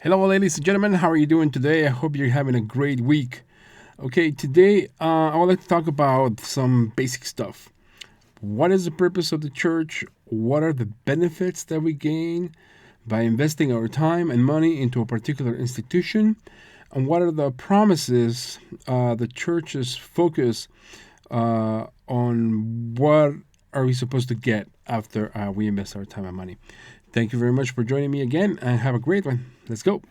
Hello, ladies and gentlemen. How are you doing today? I hope you're having a great week. Okay, today I would like to talk about some basic stuff. What is the purpose of the church? What are the benefits that we gain by investing our time and money into a particular institution? And what are the promises the church's focus on what are we supposed to get after we invest our time and money? Thank you very much for joining me again and have a great one. Let's go.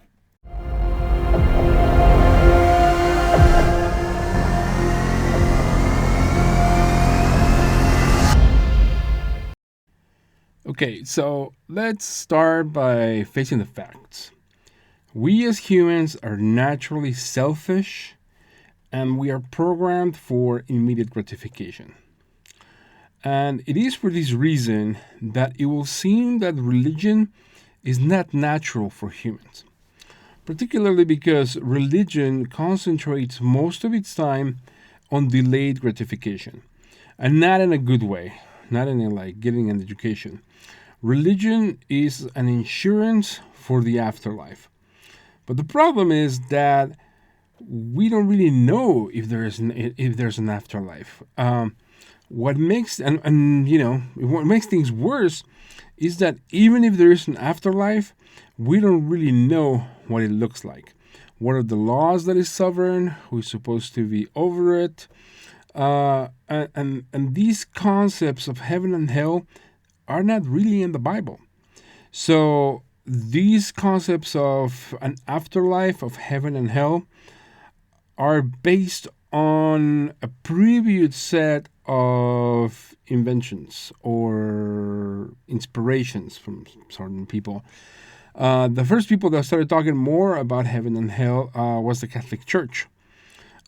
Okay, so let's start by facing the facts. We as humans are naturally selfish and we are programmed for immediate gratification. And it is for this reason that it will seem that religion is not natural for humans, particularly because religion concentrates most of its time on delayed gratification, and not in a good way, not in a, like getting an education. Religion is an insurance for the afterlife. But the problem is that we don't really know if there's an afterlife. What makes things worse is that even if there is an afterlife, we don't really know what it looks like. What are the laws that is sovereign? Who's supposed to be over it? And these concepts of heaven and hell are not really in the Bible. So these concepts of an afterlife, of heaven and hell, are based on a previous set of inventions or inspirations from certain people. The first people that started talking more about heaven and hell was the Catholic Church.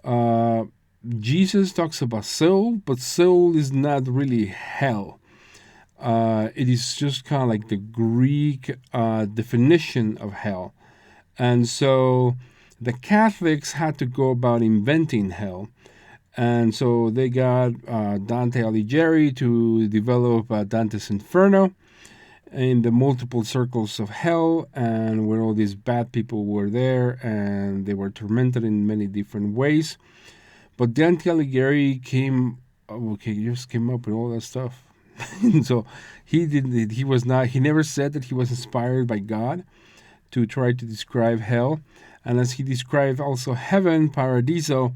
Uh, Jesus talks about soul, but soul is not really hell. It is just kind of like the Greek definition of hell. And so the Catholics had to go about inventing hell. And so they got Dante Alighieri to develop Dante's Inferno in the multiple circles of hell, and where all these bad people were there and they were tormented in many different ways. But Dante Alighieri just came up with all that stuff. So he didn't. He was not. He never said that he was inspired by God to try to describe hell, and as he described also heaven, paradiso,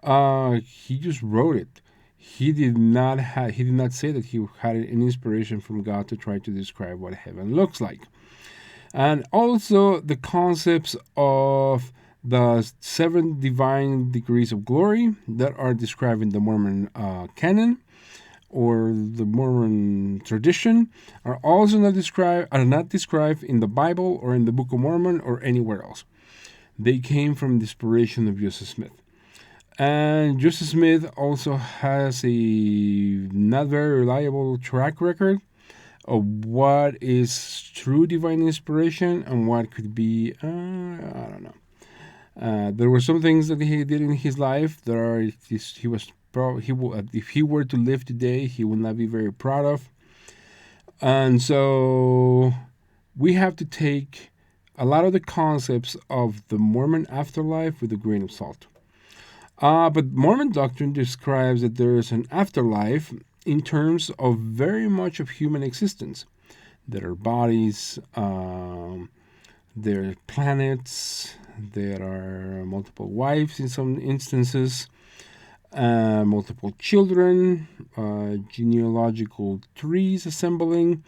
he just wrote it. He did not say that he had an inspiration from God to try to describe what heaven looks like. And also the concepts of the seven divine degrees of glory that are described in the Mormon canon or the Mormon tradition are not described in the Bible or in the Book of Mormon or anywhere else. They came from the inspiration of Joseph Smith. And Joseph Smith also has a not very reliable track record of what is true divine inspiration and what could be, I don't know. There were some things that he did in his life that are he was if he were to live today, he would not be very proud of. And so we have to take a lot of the concepts of the Mormon afterlife with a grain of salt. But Mormon doctrine describes that there is an afterlife in terms of very much of human existence. There are bodies, there are planets, there are multiple wives in some instances, multiple children, genealogical trees assembling.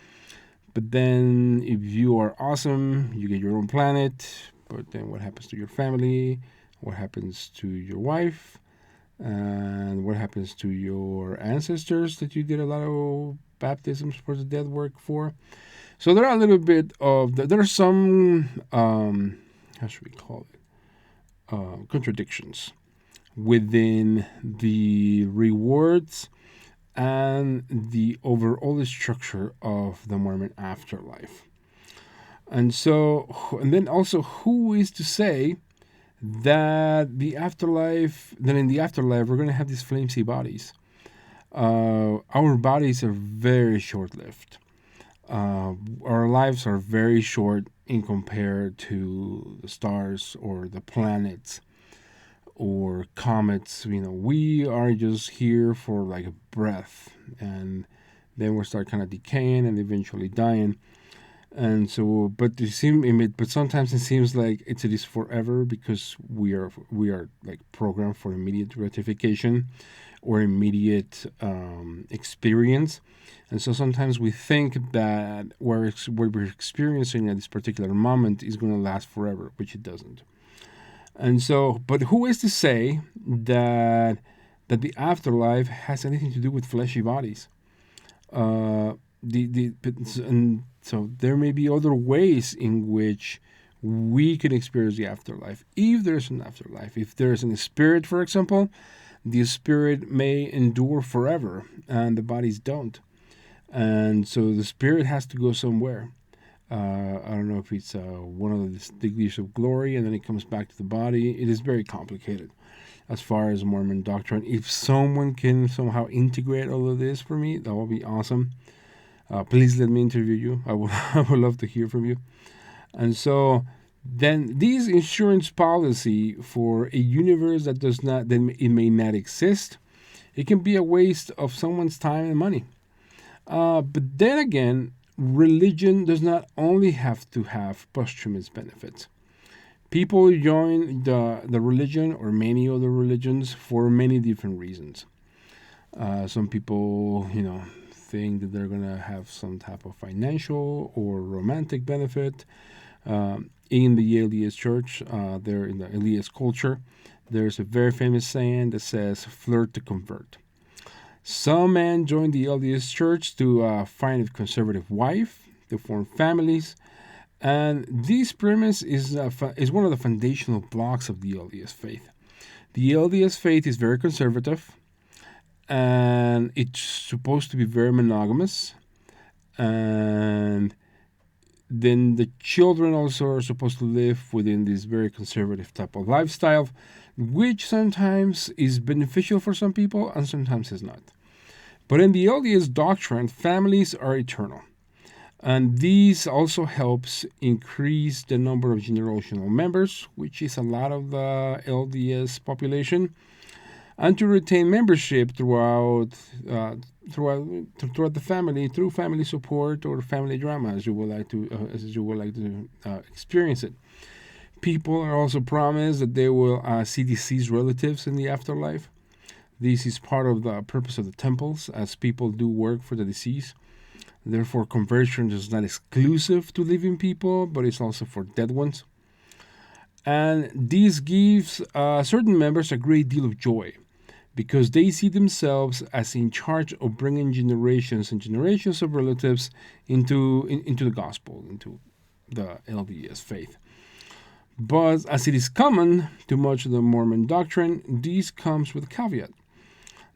But then, if you are awesome, you get your own planet. But then, what happens to your family? What happens to your wife? And what happens to your ancestors that you did a lot of baptisms for the dead work for? So there are a little bit of there are some how should we call it contradictions within the rewards and the overall structure of the Mormon afterlife. And then also, who is to say that in the afterlife, we're going to have these flamesy bodies? Our bodies are very short lived. Our lives are very short in compared to the stars or the planets or comets. We are just here for like a breath, and then we start kind of decaying and eventually dying. And so, but sometimes it seems like it is forever because we are like programmed for immediate gratification or immediate experience. And so sometimes we think that what we're experiencing at this particular moment is going to last forever, which it doesn't. And so, but who is to say that the afterlife has anything to do with fleshy bodies? And so there may be other ways in which we can experience the afterlife. If there's an afterlife, if there's a spirit, for example, the spirit may endure forever, and the bodies don't. And so the spirit has to go somewhere. I don't know if it's one of the degrees of glory, and then it comes back to the body. It is very complicated as far as Mormon doctrine. If someone can somehow integrate all of this for me, that would be awesome. Please let me interview you. I would I would love to hear from you. And so then this insurance policy for a universe that it may not exist, it can be a waste of someone's time and money. But then again, religion does not only have to have posthumous benefits. People join the religion or many other religions for many different reasons. Some people, think that they're going to have some type of financial or romantic benefit. In the LDS church, there in the LDS culture, there's a very famous saying that says, flirt to convert. Some men join the LDS church to find a conservative wife, to form families, and this premise is one of the foundational blocks of the LDS faith. The LDS faith is very conservative, and it's supposed to be very monogamous, and then the children also are supposed to live within this very conservative type of lifestyle, which sometimes is beneficial for some people and sometimes is not. But in the LDS doctrine, families are eternal. And this also helps increase the number of generational members, which is a lot of the LDS population, and to retain membership throughout the family through family support or family drama, as you would like to experience it. People are also promised that they will see deceased relatives in the afterlife. This is part of the purpose of the temples, as people do work for the deceased. Therefore, conversion is not exclusive to living people, but it's also for dead ones. And this gives certain members a great deal of joy because they see themselves as in charge of bringing generations and generations of relatives into the gospel, into the LDS faith. But as it is common to much of the Mormon doctrine, this comes with a caveat.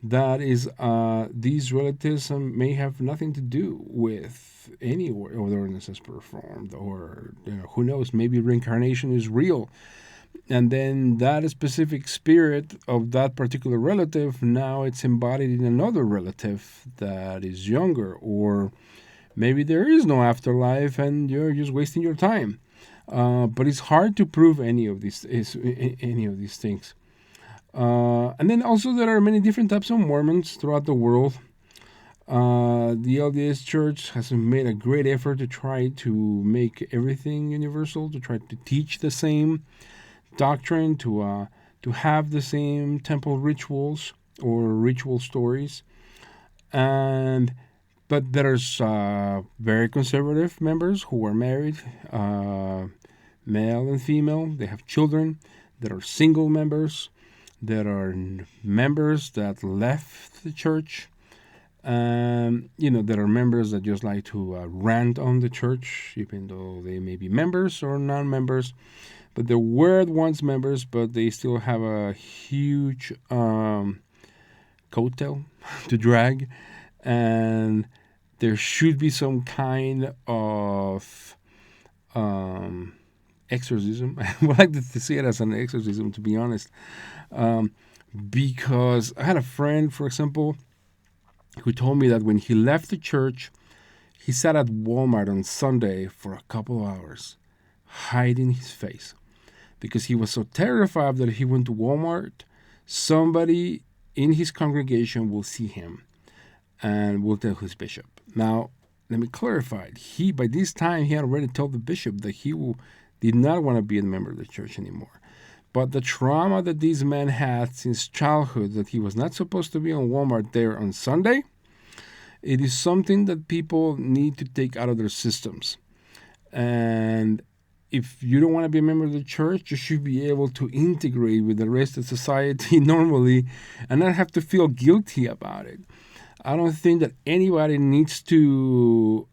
That is, these relatives may have nothing to do with any ordinances performed, or who knows, maybe reincarnation is real. And then that specific spirit of that particular relative, now it's embodied in another relative that is younger, or maybe there is no afterlife and you're just wasting your time. But it's hard to prove any of these things. And then also there are many different types of Mormons throughout the world. The LDS Church has made a great effort to try to make everything universal, to try to teach the same doctrine, to have the same temple rituals or ritual stories. But there's very conservative members who are married, male and female. They have children. There are single members. There are members that left the church. There are members that just like to rant on the church, even though they may be members or non-members. But there were once members, but they still have a huge coattail to drag. And there should be some kind of exorcism. I would like to see it as an exorcism, to be honest. Because I had a friend, for example, who told me that when he left the church, he sat at Walmart on Sunday for a couple of hours. hiding his face because he was so terrified that if he went to Walmart, somebody in his congregation will see him and will tell his bishop. Now, let me clarify. He, by this time, he had already told the bishop that did not want to be a member of the church anymore. But the trauma that this man had since childhood, that he was not supposed to be on Walmart there on Sunday, it is something that people need to take out of their systems. And if you don't want to be a member of the church, you should be able to integrate with the rest of society normally and not have to feel guilty about it. I don't think that anybody needs to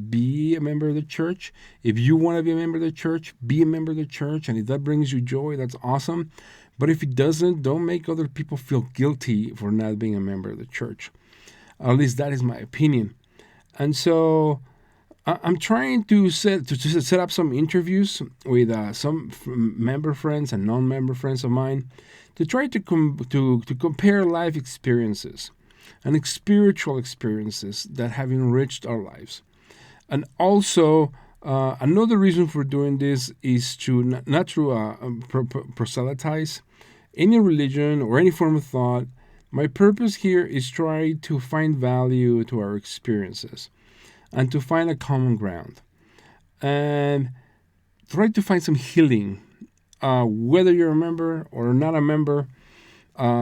be a member of the church. If you want to be a member of the church, be a member of the church. And if that brings you joy, that's awesome. But if it doesn't, don't make other people feel guilty for not being a member of the church. At least that is my opinion. And so I'm trying to set up some interviews with some member friends and non-member friends of mine to try to compare life experiences and spiritual experiences that have enriched our lives. And also, another reason for doing this is to not to proselytize any religion or any form of thought. My purpose here is try to find value to our experiences and to find a common ground and try to find some healing, whether you're a member or not a member.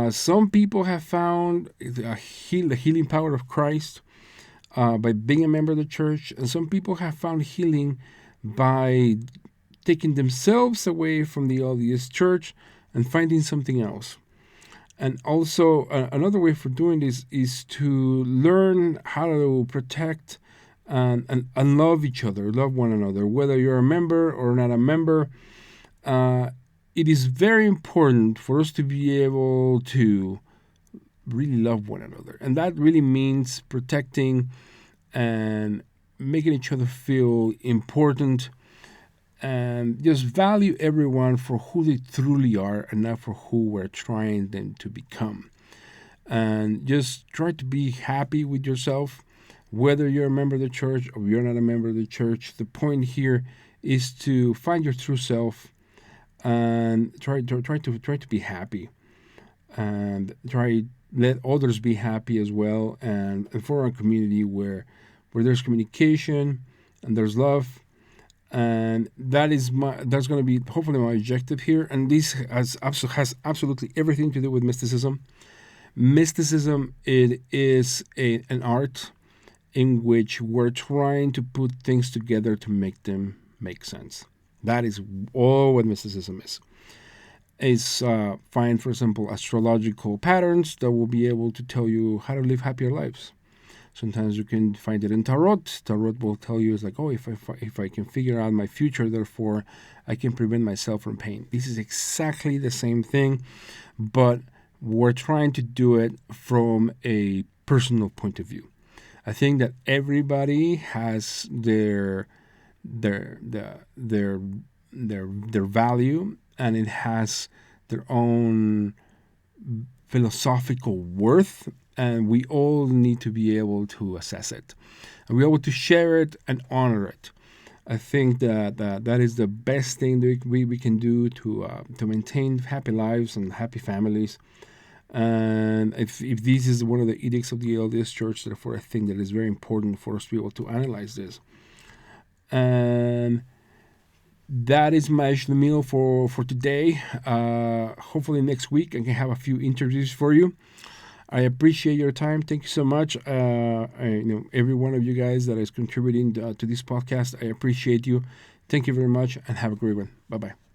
Some people have found the healing power of Christ by being a member of the church, and some people have found healing by taking themselves away from the LDS church and finding something else. And also, another way for doing this is to learn how to protect and love each other, love one another, whether you're a member or not a member. It is very important for us to be able to really love one another. And that really means protecting and making each other feel important and just value everyone for who they truly are and not for who we're trying them to become. And just try to be happy with yourself, whether you're a member of the church or you're not a member of the church. The point here is to find your true self and try to be happy, and let others be happy as well, and for a community where there's communication and there's love. And that's going to be hopefully my objective here. And this has absolutely everything to do with mysticism. Mysticism, it is an art in which we're trying to put things together to make them make sense. That is all what mysticism is. It's find, for example, astrological patterns that will be able to tell you how to live happier lives. Sometimes you can find it in tarot. Tarot will tell you, it's like, oh, if I can figure out my future, therefore I can prevent myself from pain. This is exactly the same thing, but we're trying to do it from a personal point of view. I think that everybody has their value, and it has their own philosophical worth, and we all need to be able to assess it, and be able to share it and honor it. I think that is the best thing that we can do to maintain happy lives and happy families. And if this is one of the edicts of the LDS Church, therefore I think that it's very important for us to be able to analyze this. And that is my meal for today. Hopefully next week I can have a few interviews for you. I appreciate your time. Thank you so much. Every one of you guys that is contributing to this podcast, I appreciate you. Thank you very much, and have a great one. Bye-bye.